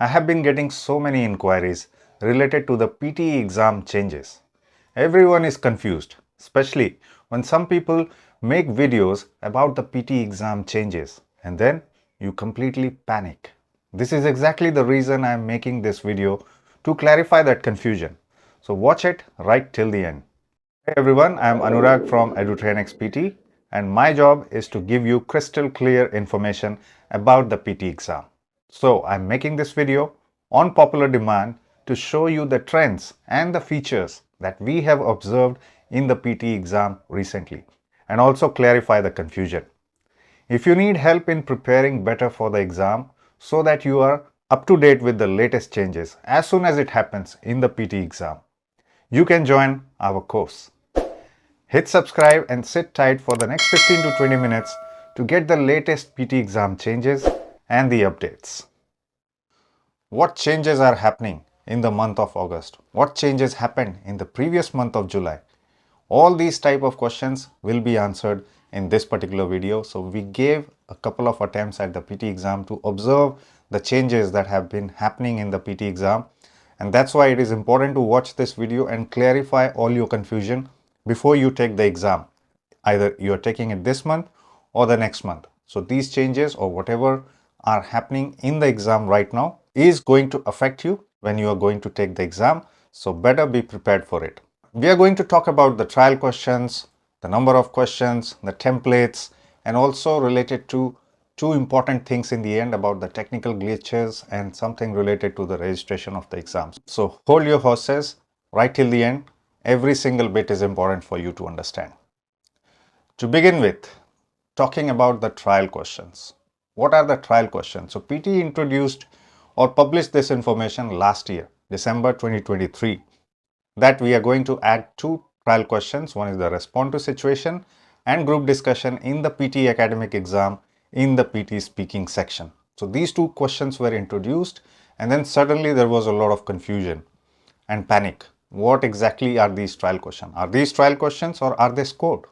I have been getting so many inquiries related to the PTE exam changes. Everyone is confused, especially when some people make videos about the PTE exam changes and then you completely panic. This is exactly the reason I am making this video, to clarify that confusion. So watch it right till the end. Hey everyone, I am Anurag from Edutrainex PTE, and my job is to give you crystal clear information about the PTE exam. So I'm making this video on popular demand to show you the trends and the features that we have observed in the PTE exam recently, and also clarify the confusion. If you need help in preparing better for the exam so that you are up to date with the latest changes as soon as it happens in the PTE exam, you can join our course. Hit subscribe and sit tight for the next 15 to 20 minutes to get the latest PTE exam changes and the updates. What changes are happening in the month of August? What changes happened in the previous month of July? All these type of questions will be answered in this particular video. So we gave a couple of attempts at the PTE exam to observe the changes that have been happening in the PTE exam. And that's why it is important to watch this video and clarify all your confusion before you take the exam. Either you are taking it this month or the next month. So these changes or whatever are happening in the exam right now is going to affect you when you are going to take the exam. So better be prepared for it. We are going to talk about the trial questions, the number of questions, the templates, and also related to two important things in the end about the technical glitches and something related to the registration of the exams. So hold your horses right till the end. Every single bit is important for you to understand. To begin with, talking about the trial questions. What are the trial questions? So PTE introduced or published this information last year, December 2023, that we are going to add two trial questions. One is the respond to situation and group discussion in the PTE academic exam in the PTE speaking section. So these two questions were introduced, and then suddenly there was a lot of confusion and panic. What exactly are these trial questions? Are these trial questions or are they scored?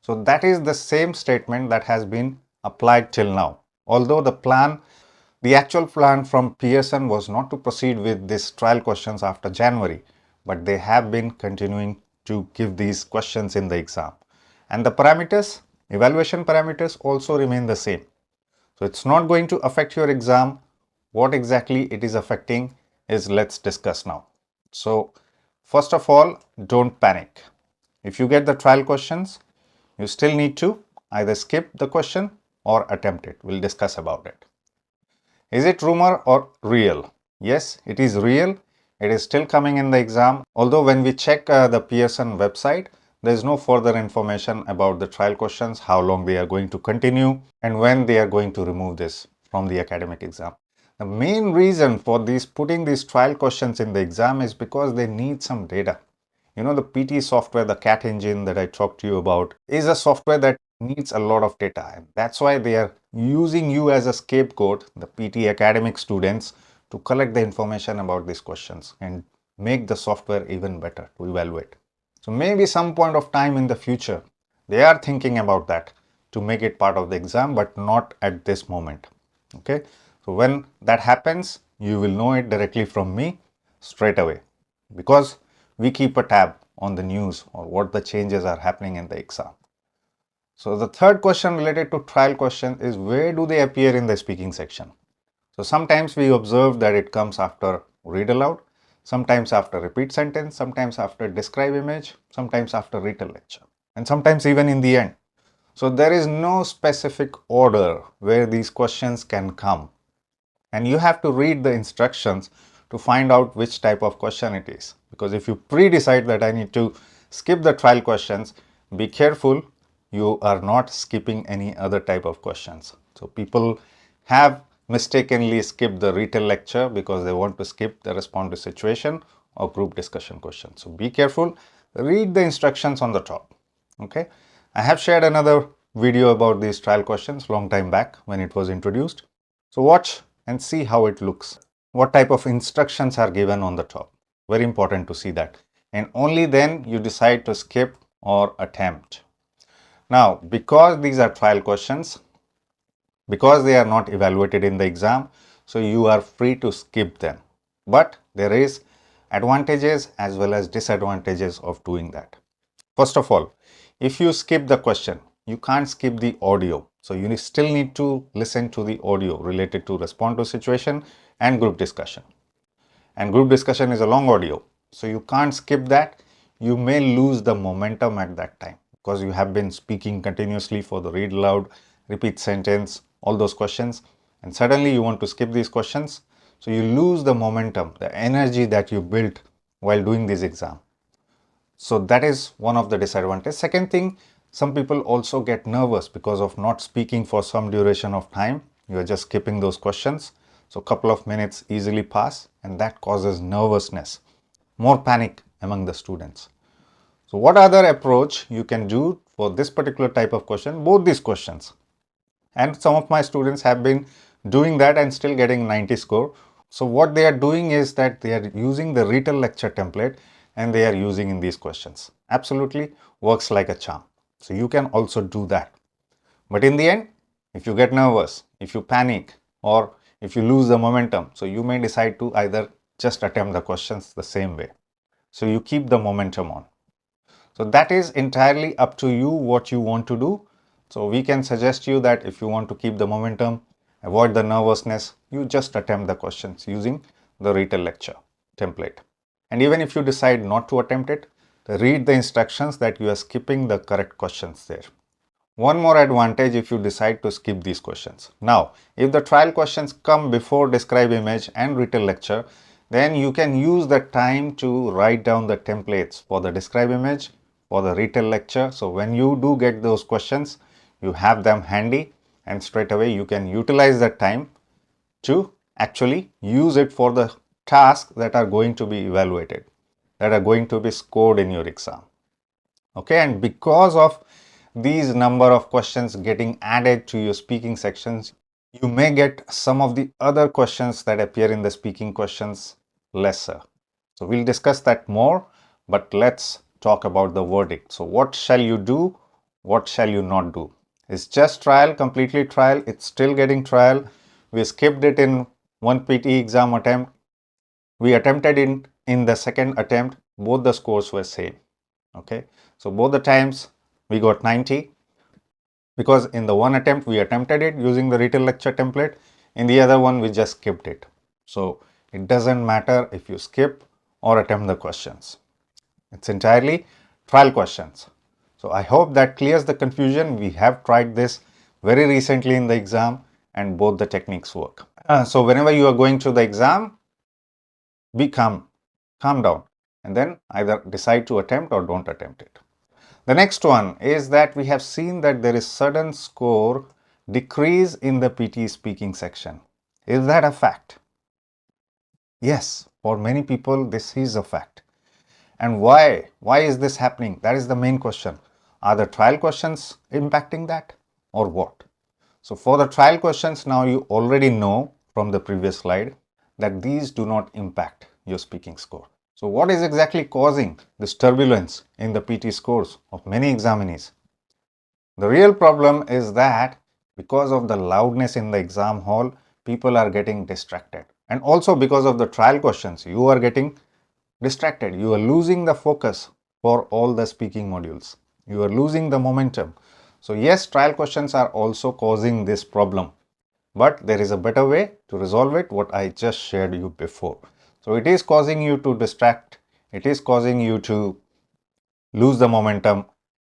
So that is the same statement that has been applied till now. Although the actual plan from Pearson was not to proceed with these trial questions after January, but they have been continuing to give these questions in the exam. And the parameters, evaluation parameters also remain the same. So it's not going to affect your exam. What exactly it is affecting is, let's discuss now. So first of all, don't panic. If you get the trial questions, you still need to either skip the question or attempt it. We'll discuss about it. Is it rumor or real? Yes, it is real. It is still coming in the exam. Although when we check the Pearson website, there is no further information about the trial questions, how long they are going to continue, and when they are going to remove this from the academic exam. The main reason for putting these trial questions in the exam is because they need some data. You know, the PT software, the CAT engine that I talked to you about, is a software that needs a lot of data. And that's why they are using you as a scapegoat, the PT academic students, to collect the information about these questions and make the software even better to evaluate. So maybe some point of time in the future, they are thinking about that to make it part of the exam, but not at this moment. Okay. So when that happens, you will know it directly from me straight away, because we keep a tab on the news or what the changes are happening in the exam. So the third question related to trial question is, where do they appear in the speaking section? So sometimes we observe that it comes after read aloud, sometimes after repeat sentence, sometimes after describe image, sometimes after retell lecture, and sometimes even in the end. So there is no specific order where these questions can come, and you have to read the instructions to find out which type of question it is. Because if you pre-decide that I need to skip the trial questions, be careful you are not skipping any other type of questions. So people have mistakenly skipped the retell lecture because they want to skip the respond to situation or group discussion question. So be careful, read the instructions on the top. Okay, I have shared another video about these trial questions long time back when it was introduced. So watch and see how it looks. What type of instructions are given on the top. Very important to see that. And only then you decide to skip or attempt. Now, because these are trial questions, because they are not evaluated in the exam, so you are free to skip them. But there is advantages as well as disadvantages of doing that. First of all, if you skip the question, you can't skip the audio. So you still need to listen to the audio related to respond to situation and group discussion. And group discussion is a long audio, so you can't skip that. You may lose the momentum at that time because you have been speaking continuously for the read aloud, repeat sentence, all those questions, and suddenly you want to skip these questions, so you lose the momentum, the energy that you built while doing this exam. So that is one of the disadvantages. Second thing, some people also get nervous because of not speaking for some duration of time. You are just skipping those questions. So a couple of minutes easily pass, and that causes nervousness, more panic among the students. So what other approach you can do for this particular type of question, both these questions? And some of my students have been doing that and still getting 90 score. So what they are doing is that they are using the retail lecture template and they are using in these questions. Absolutely works like a charm. So you can also do that. But in the end, if you get nervous, if you panic, or if you lose the momentum, so you may decide to either just attempt the questions the same way. So you keep the momentum on. So that is entirely up to you what you want to do. So we can suggest you that if you want to keep the momentum, avoid the nervousness, you just attempt the questions using the retail lecture template. And even if you decide not to attempt it, read the instructions that you are skipping the correct questions there. One more advantage if you decide to skip these questions. Now, if the trial questions come before describe image and retail lecture, then you can use the time to write down the templates for the describe image, for the retail lecture. So when you do get those questions, you have them handy and straight away you can utilize that time to actually use it for the tasks that are going to be evaluated, that are going to be scored in your exam. Okay, and because of these number of questions getting added to your speaking sections, you may get some of the other questions that appear in the speaking questions lesser. So we'll discuss that more, but let's talk about the verdict. So what shall you do? What shall you not do? It's just trial, completely trial. It's still getting trial. We skipped it in one PTE exam attempt. We attempted in the second attempt. Both the scores were same. Okay, so both the times we got 90 because in the one attempt we attempted it using the retail lecture template, in the other one we just skipped it. So it doesn't matter if you skip or attempt the questions. It's entirely trial questions. So I hope that clears the confusion. We have tried this very recently in the exam and both the techniques work. So whenever you are going to the exam, be calm down, and then either decide to attempt or don't attempt it. The next one is that we have seen that there is sudden score decrease in the PTE speaking section. Is that a fact? Yes, for many people this is a fact. And why? Why is this happening? That is the main question. Are the trial questions impacting that or what? So for the trial questions, now you already know from the previous slide that these do not impact your speaking score. So what is exactly causing this turbulence in the PT scores of many examinees? The real problem is that because of the loudness in the exam hall, people are getting distracted. And also because of the trial questions, you are getting distracted. You are losing the focus for all the speaking modules. You are losing the momentum. So yes, trial questions are also causing this problem, but there is a better way to resolve it, what I just shared you before. So it is causing you to distract, it is causing you to lose the momentum,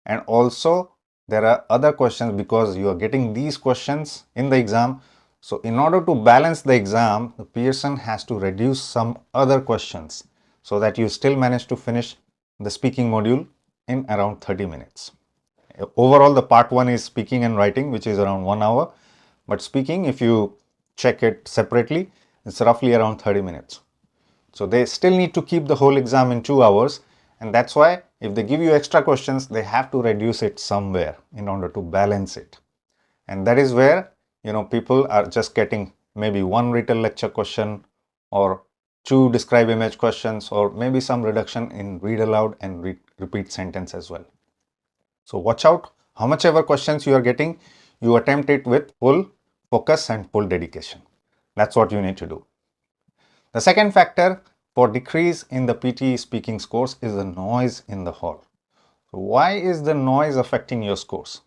and also there are other questions because you are getting these questions in the exam. So in order to balance the exam, the person has to reduce some other questions so that you still manage to finish the speaking module in around 30 minutes. Overall, the part 1 is speaking and writing, which is around 1 hour. But speaking, if you check it separately, it's roughly around 30 minutes. So they still need to keep the whole exam in 2 hours. And that's why if they give you extra questions, they have to reduce it somewhere in order to balance it. And that is where, people are just getting maybe one retail lecture question or 2 describe image questions, or maybe some reduction in read aloud and repeat sentence as well. So watch out, how much ever questions you are getting, you attempt it with full focus and full dedication. That's what you need to do. The second factor for decrease in the PTE speaking scores is the noise in the hall. So why is the noise affecting your scores?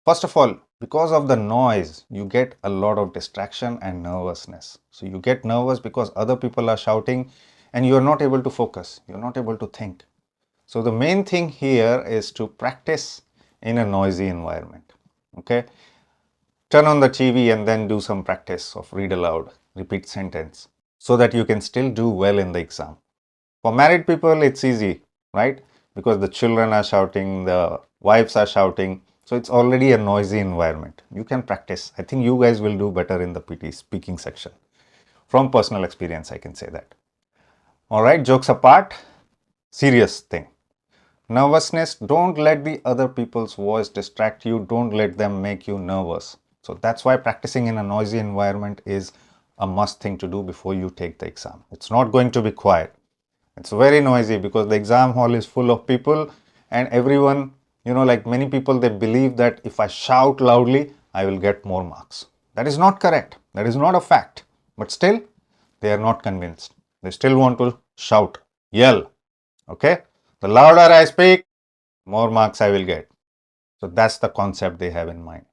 First of all, because of the noise, you get a lot of distraction and nervousness. So you get nervous because other people are shouting and you are not able to focus. You're not able to think. So the main thing here is to practice in a noisy environment. Okay. Turn on the TV and then do some practice of read aloud, repeat sentence, so that you can still do well in the exam. For married people, it's easy, right? Because the children are shouting, the wives are shouting. So it's already a noisy environment. You can practice. I think you guys will do better in the PT speaking section. From personal experience, I can say that. All right, jokes apart, serious thing. Nervousness, don't let the other people's voice distract you. Don't let them make you nervous. So that's why practicing in a noisy environment is a must thing to do before you take the exam. It's not going to be quiet. It's very noisy because the exam hall is full of people and everyone, like many people, they believe that if I shout loudly, I will get more marks. That is not correct. That is not a fact. But still, they are not convinced. They still want to shout, yell. Okay? The louder I speak, more marks I will get. So that's the concept they have in mind.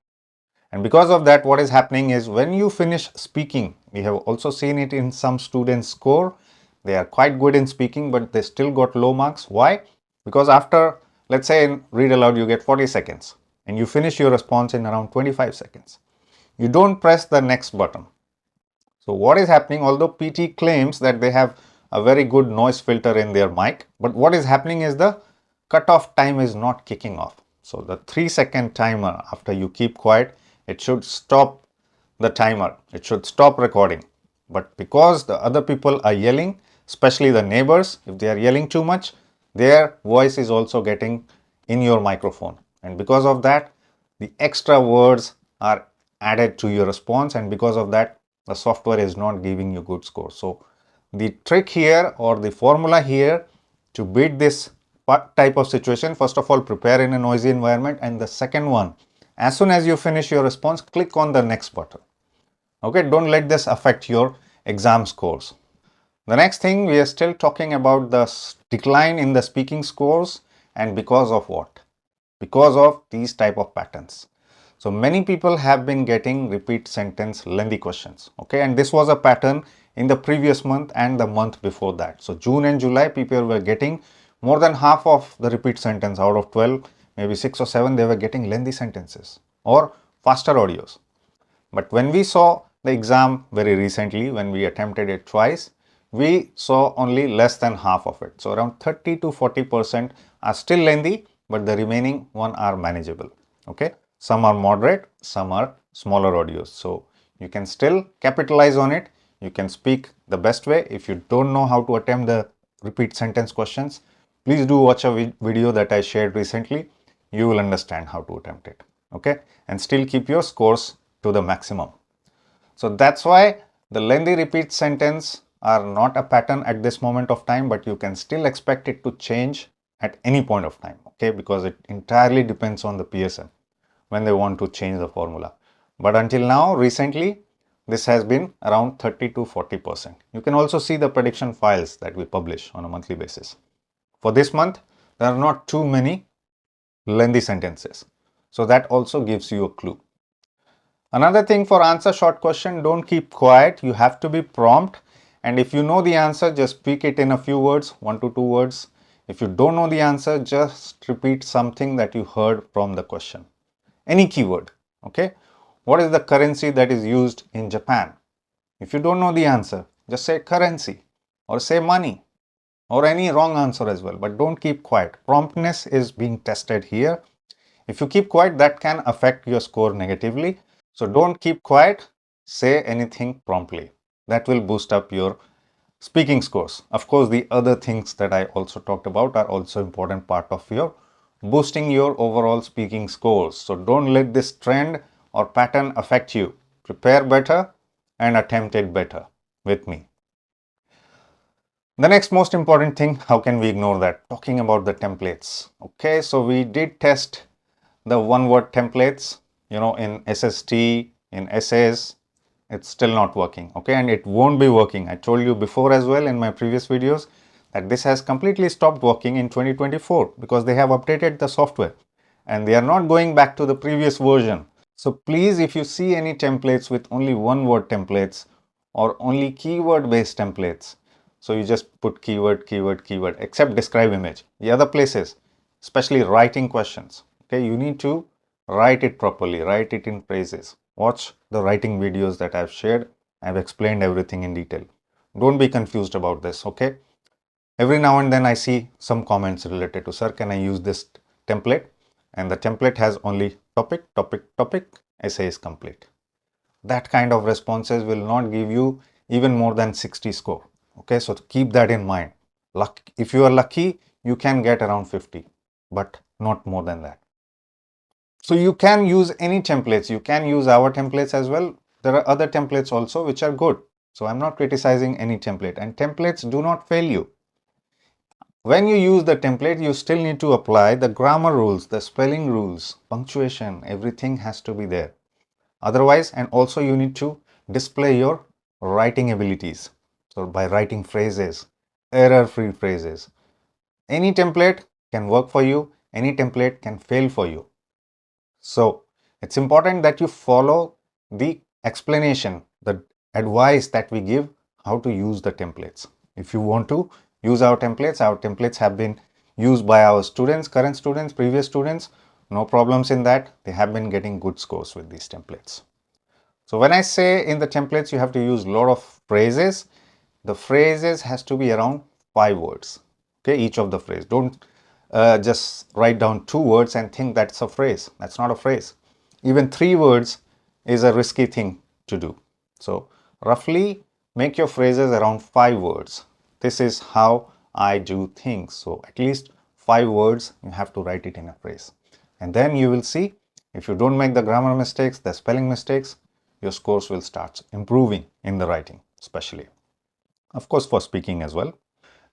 And because of that, what is happening is when you finish speaking, we have also seen it in some students' score. They are quite good in speaking, but they still got low marks. Why? Because after, let's say in read aloud, you get 40 seconds and you finish your response in around 25 seconds. You don't press the next button. So what is happening, although PT claims that they have a very good noise filter in their mic, but what is happening is the cutoff time is not kicking off. So the 3-second timer, after you keep quiet, it should stop the timer. It should stop recording. But because the other people are yelling, especially the neighbors, if they are yelling too much, their voice is also getting in your microphone. And because of that, the extra words are added to your response, and because of that, the software is not giving you good score. So the trick here or the formula here to beat this type of situation, first of all, prepare in a noisy environment, and the second one, as soon as you finish your response, click on the next button. Okay, don't let this affect your exam scores. The next thing, we are still talking about the decline in the speaking scores, and because of what? Because of these type of patterns. So many people have been getting repeat sentence lengthy questions. Okay, and this was a pattern in the previous month and the month before that. So June and July, people were getting more than half of the repeat sentence out of 12, maybe 6 or 7, they were getting lengthy sentences or faster audios. But when we saw the exam very recently, when we attempted it twice, we saw only less than half of it. So around 30 to 40% are still lengthy, but the remaining one are manageable. Okay, some are moderate, some are smaller audios. So you can still capitalize on it. You can speak the best way. If you don't know how to attempt the repeat sentence questions, please do watch a video that I shared recently. You will understand how to attempt it. Okay, and still keep your scores to the maximum. So that's why the lengthy repeat sentence are not a pattern at this moment of time, but you can still expect it to change at any point of time. Okay, because it entirely depends on the PSM when they want to change the formula. But until now, recently, this has been around 30 to 40%. You can also see the prediction files that we publish on a monthly basis. For this month, there are not too many lengthy sentences. So that also gives you a clue. Another thing, for answer short question, don't keep quiet. You have to be prompt. And if you know the answer, just speak it in a few words, 1 to 2 words. If you don't know the answer, just repeat something that you heard from the question. Any keyword. Okay. What is the currency that is used in Japan? If you don't know the answer, just say currency or say money or any wrong answer as well. But don't keep quiet. Promptness is being tested here. If you keep quiet, that can affect your score negatively. So don't keep quiet, say anything promptly. That will boost up your speaking scores. Of course, the other things that I also talked about are also important part of your boosting your overall speaking scores. So don't let this trend or pattern affect you. Prepare better and attempt it better with me. The next most important thing, how can we ignore that? Talking about the templates. Okay, so we did test the one word templates, in SST, in essays, it's still not working. Okay, and it won't be working. I told you before as well in my previous videos that this has completely stopped working in 2024 because they have updated the software and they are not going back to the previous version. So please, if you see any templates with only one word templates or only keyword based templates, so you just put keyword, keyword, keyword, except describe image. The other places, especially writing questions, okay, you need to write it properly, write it in phrases. Watch the writing videos that I've shared. I've explained everything in detail. Don't be confused about this, okay? Every now and then I see some comments related to, sir, can I use this template? And the template has only topic, topic, topic, essay is complete. That kind of responses will not give you even more than 60 score. Okay, so keep that in mind. If you are lucky, you can get around 50, but not more than that. So you can use any templates. You can use our templates as well. There are other templates also which are good. So I'm not criticizing any template, and templates do not fail you. When you use the template, you still need to apply the grammar rules, the spelling rules, punctuation, everything has to be there. Otherwise, and also you need to display your writing abilities. So by writing phrases, error-free phrases. Any template can work for you, any template can fail for you. So it's important that you follow the explanation, the advice that we give how to use the templates. If you want to use our templates have been used by our students, current students, previous students. No problems in that. They have been getting good scores with these templates. So when I say in the templates you have to use a lot of phrases, the phrases has to be around 5 words. Okay, each of the phrase. Don't just write down 2 words and think that's a phrase. That's not a phrase. Even 3 words is a risky thing to do. So roughly make your phrases around 5 words. This is how I do things. So at least 5 words you have to write it in a phrase. And then you will see if you don't make the grammar mistakes, the spelling mistakes, your scores will start improving in the writing, especially. Of course, for speaking as well.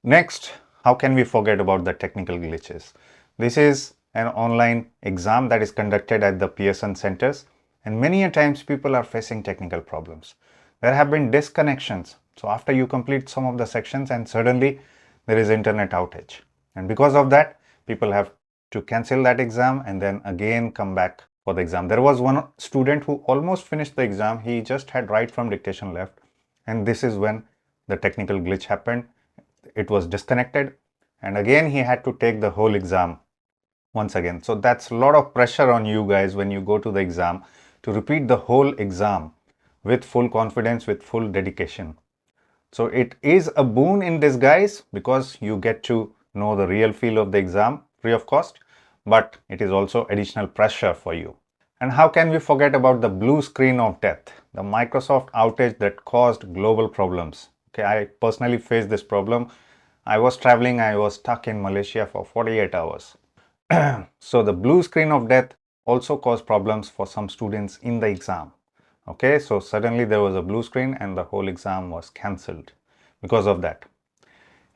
Next, how can we forget about the technical glitches? This is an online exam that is conducted at the Pearson centers, and many a times people are facing technical problems. There have been disconnections. So after you complete some of the sections and suddenly there is internet outage. And because of that, people have to cancel that exam and then again come back for the exam. There was one student who almost finished the exam. He just had write from dictation left. And this is when the technical glitch happened. It was disconnected. And again, he had to take the whole exam once again. So that's a lot of pressure on you guys when you go to the exam to repeat the whole exam with full confidence, with full dedication. So it is a boon in disguise because you get to know the real feel of the exam free of cost, but it is also additional pressure for you. And how can we forget about the blue screen of death, the Microsoft outage that caused global problems? Okay, I personally faced this problem. I was traveling, I was stuck in Malaysia for 48 hours. So the blue screen of death also caused problems for some students in the exam. Okay, so suddenly there was a blue screen and the whole exam was cancelled because of that.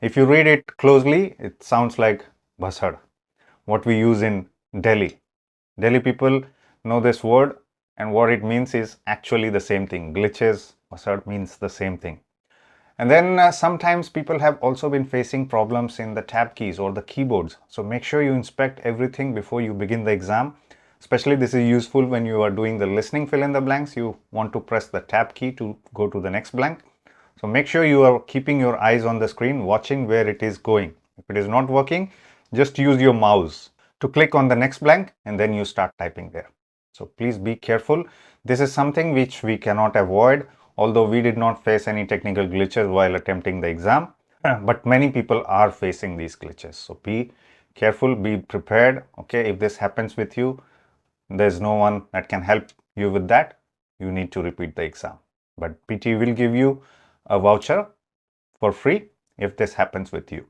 If you read it closely, it sounds like bhasad, what we use in Delhi. Delhi people know this word, and what it means is actually the same thing. Glitches, bhasad means the same thing. And then sometimes people have also been facing problems in the tab keys or the keyboards. So make sure you inspect everything before you begin the exam. Especially this is useful when you are doing the listening fill in the blanks. You want to press the tab key to go to the next blank. So make sure you are keeping your eyes on the screen, watching where it is going. If it is not working, just use your mouse to click on the next blank and then you start typing there. So please be careful. This is something which we cannot avoid, although we did not face any technical glitches while attempting the exam. But many people are facing these glitches. So be careful, be prepared. Okay, if this happens with you, there's no one that can help you with that. You need to repeat the exam. But PT will give you a voucher for free if this happens with you.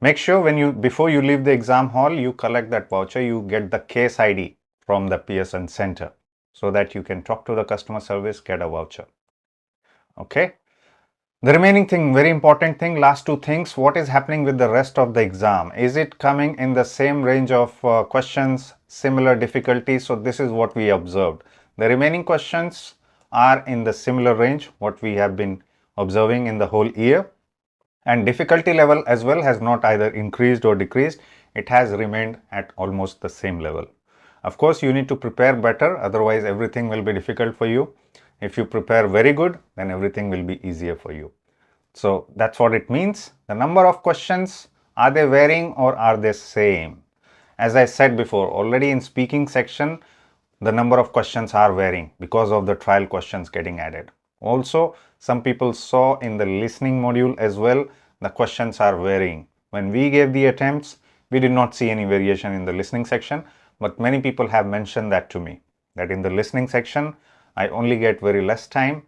Make sure before you leave the exam hall, you collect that voucher, you get the case ID from the Pearson Center so that you can talk to the customer service, get a voucher. Okay. The remaining thing, very important thing, last 2 things, what is happening with the rest of the exam? Is it coming in the same range of questions, similar difficulty? So this is what we observed. The remaining questions are in the similar range what we have been observing in the whole year, and difficulty level as well has not either increased or decreased. It has remained at almost the same level. Of course, you need to prepare better, otherwise everything will be difficult for you. If you prepare very good, then everything will be easier for you. So that's what it means. The number of questions, are they varying or are they same? As I said before, already in speaking section, the number of questions are varying because of the trial questions getting added. Also, some people saw in the listening module as well, the questions are varying. When we gave the attempts, we did not see any variation in the listening section, but many people have mentioned that to me, that in the listening section, I only get very less time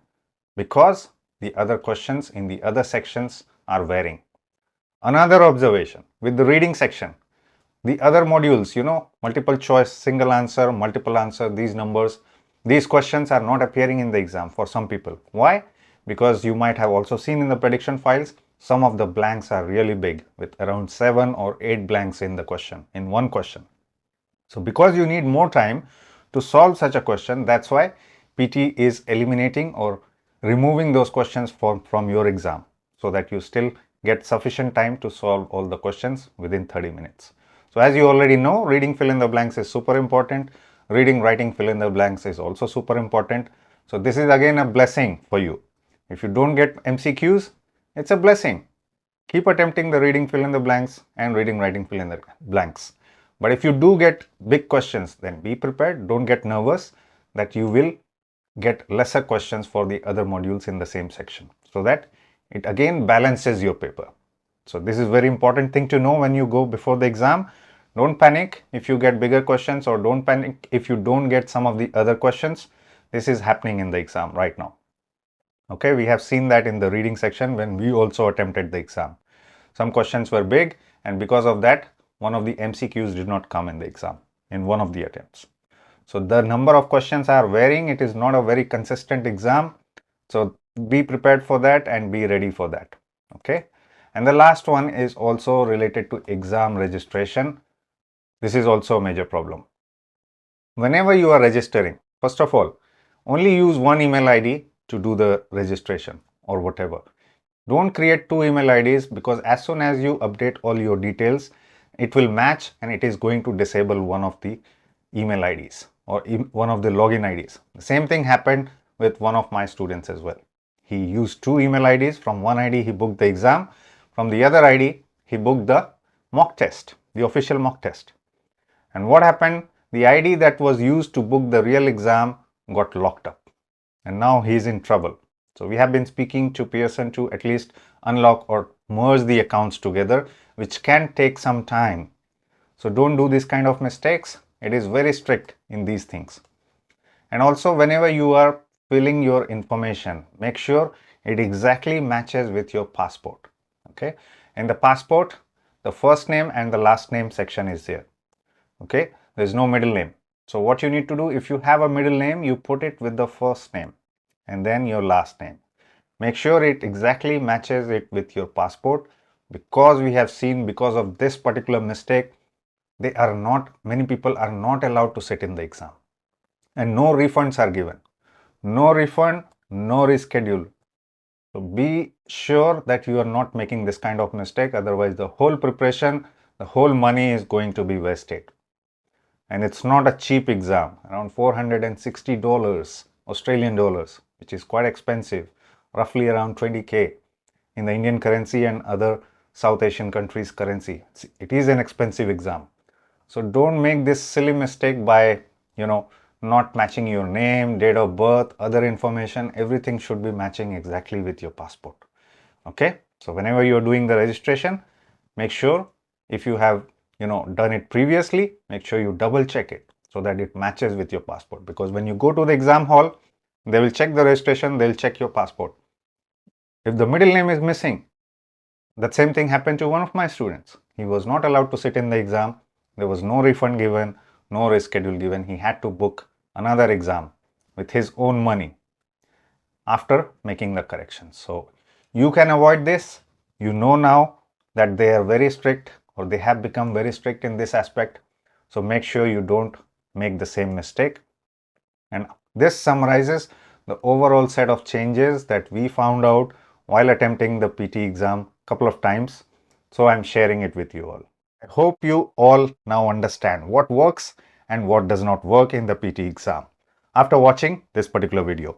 because the other questions in the other sections are varying. Another observation with the reading section, the other modules, multiple choice, single answer, multiple answer, these numbers, these questions are not appearing in the exam for some people. Why? Because you might have also seen in the prediction files, some of the blanks are really big with around 7 or 8 blanks in the question, in one question. So because you need more time to solve such a question, that's why PT is eliminating or removing those questions from your exam so that you still get sufficient time to solve all the questions within 30 minutes. So as you already know, reading fill in the blanks is super important. Reading, writing fill in the blanks is also super important. So this is again a blessing for you. If you don't get MCQs, it's a blessing. Keep attempting the reading fill in the blanks and reading, writing fill in the blanks. But if you do get big questions, then be prepared. Don't get nervous that you will get lesser questions for the other modules in the same section, so that it again balances your paper. So this is very important thing to know when you go before the exam. Don't panic if you get bigger questions, or don't panic if you don't get some of the other questions. This is happening in the exam right now. Okay, we have seen that in the reading section when we also attempted the exam. Some questions were big, and because of that, one of the MCQs did not come in the exam in one of the attempts. So the number of questions are varying. It is not a very consistent exam. So be prepared for that and be ready for that. Okay. And the last one is also related to exam registration. This is also a major problem. Whenever you are registering, first of all, only use one email ID to do the registration or whatever. Don't create two email IDs, because as soon as you update all your details, it will match and it is going to disable one of the email IDs or one of the login IDs. The same thing happened with one of my students as well. He used two email IDs. From one ID he booked the exam, from the other ID he booked the mock test, the official mock test. And what happened? The ID that was used to book the real exam got locked up, and now he is in trouble. So we have been speaking to Pearson to at least unlock or merge the accounts together, which can take some time. So don't do this kind of mistakes. It is very strict in these things. And also, whenever you are filling your information, make sure it exactly matches with your passport. Okay. In the passport, the first name and the last name section is there. Okay. There's no middle name. So what you need to do, if you have a middle name, you put it with the first name and then your last name. Make sure it exactly matches it with your passport, because we have seen, because of this particular mistake, many people are not allowed to sit in the exam, and no refunds are given. No refund, no reschedule. So be sure that you are not making this kind of mistake, otherwise the whole preparation, the whole money is going to be wasted. And it's not a cheap exam, around $460 Australian dollars, which is quite expensive, roughly around 20K in the Indian currency and other South Asian countries' currency. It is an expensive exam. So don't make this silly mistake by, not matching your name, date of birth, other information. Everything should be matching exactly with your passport. Okay. So whenever you are doing the registration, make sure, if you have done it previously, make sure you double check it so that it matches with your passport, because when you go to the exam hall, they will check the registration, they'll check your passport. If the middle name is missing, that same thing happened to one of my students. He was not allowed to sit in the exam. There was no refund given, no reschedule given. He had to book another exam with his own money after making the corrections. So you can avoid this. You know now that they are very strict, or they have become very strict in this aspect. So make sure you don't make the same mistake. And this summarizes the overall set of changes that we found out while attempting the PT exam a couple of times. So I'm sharing it with you all. I hope you all now understand what works and what does not work in the PT exam after watching this particular video.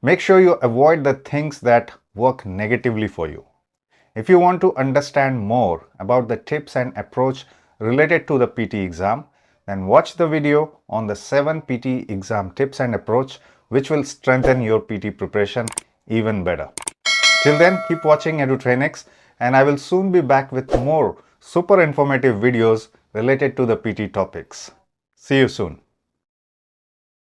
Make sure you avoid the things that work negatively for you. If you want to understand more about the tips and approach related to the PT exam, then watch the video on the 7 PT exam tips and approach which will strengthen your PT preparation even better. Till then, keep watching Edutrainex and I will soon be back with more super informative videos related to the PT topics. See you soon.